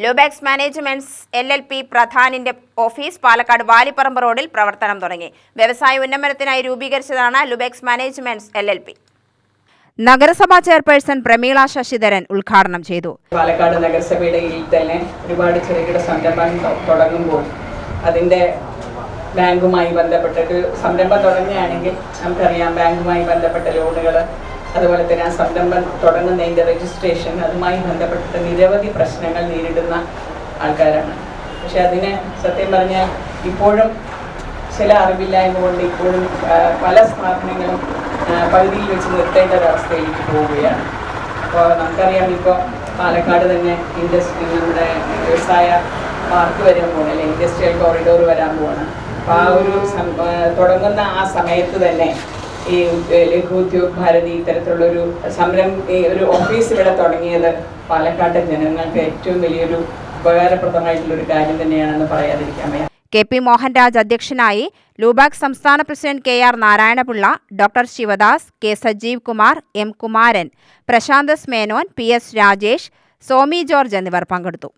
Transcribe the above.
ലുബെക്സ് managements LLP പ്രധാനിന്റെ office Palakkad വാലിപ്പറമ്പ് റോഡിൽ പ്രവർത്തനം തുടങ്ങി. വ്യവസായ ഉന്നമനത്തിനായി രൂപീകരിച്ചതാണ് ലുബെക്സ് മാനേജ്മെന്റ്സ് LLP. നഗരസഭാ ചെയർപേഴ്സൺ പ്രമീള ശശിധരൻ ഉദ്ഘാടനം ചെയ്തു. പാലക്കാട് നഗരസഭയുടെ കീഴിൽ തന്നെ ഒരുപാട് ചെറുകിട സംരംഭം തുടങ്ങുമ്പോൾ അതിൻ്റെ ബാങ്കുമായി ബന്ധപ്പെട്ടിട്ട് സംരംഭം തുടങ്ങുകയാണെങ്കിൽ നമുക്കറിയാം ബാങ്കുമായി ബന്ധപ്പെട്ട ലോണുകൾ, അതുപോലെ തന്നെ ആ സംരംഭം തുടങ്ങുന്നതിൻ്റെ രജിസ്ട്രേഷൻ, അതുമായി ബന്ധപ്പെട്ടിട്ട് നിരവധി പ്രശ്നങ്ങൾ നേരിടുന്ന ആൾക്കാരാണ്. പക്ഷെ അതിന് സത്യം പറഞ്ഞാൽ ഇപ്പോഴും ചില അറിവില്ലായ്മ കൊണ്ട് ഇപ്പോഴും പല സ്ഥാപനങ്ങളും പകുതിയിൽ വെച്ച് നിർത്തേണ്ട ഒരവസ്ഥയിലേക്ക് പോവുകയാണ്. അപ്പോൾ നമുക്കറിയാം, ഇപ്പോൾ പാലക്കാട് തന്നെ നമ്മുടെ വ്യവസായ പാർക്ക് വരാൻ പോകണം, അല്ലെങ്കിൽ ഇൻഡസ്ട്രിയൽ കോറിഡോർ വരാൻ പോകണം. അപ്പോൾ ആ ഒരു തുടങ്ങുന്ന ആ സമയത്ത് തന്നെ ഈ ലഘു ഉദ്യോഗ് ഭാരതി ഇത്തരത്തിലുള്ളൊരു ഒരു ഓഫീസ് ഇവിടെ തുടങ്ങിയത് പാലക്കാട്ടെ ജനങ്ങൾക്ക് ഏറ്റവും വലിയൊരു ഉപകാരപ്രദമായിട്ടുള്ളൊരു കാര്യം തന്നെയാണെന്ന് പറയാതിരിക്കാൻ വയ്യ. KP മോഹൻരാജ് അധ്യക്ഷനായി. ലുബെക്സ് സംസ്ഥാന president KR Narayanapillai, doctor Sivadas, K Sajeev Kumar, M Kumaran, Prasanth Menon, PS Rajesh, Somi George എന്നിവർ പങ്കെടുത്തു.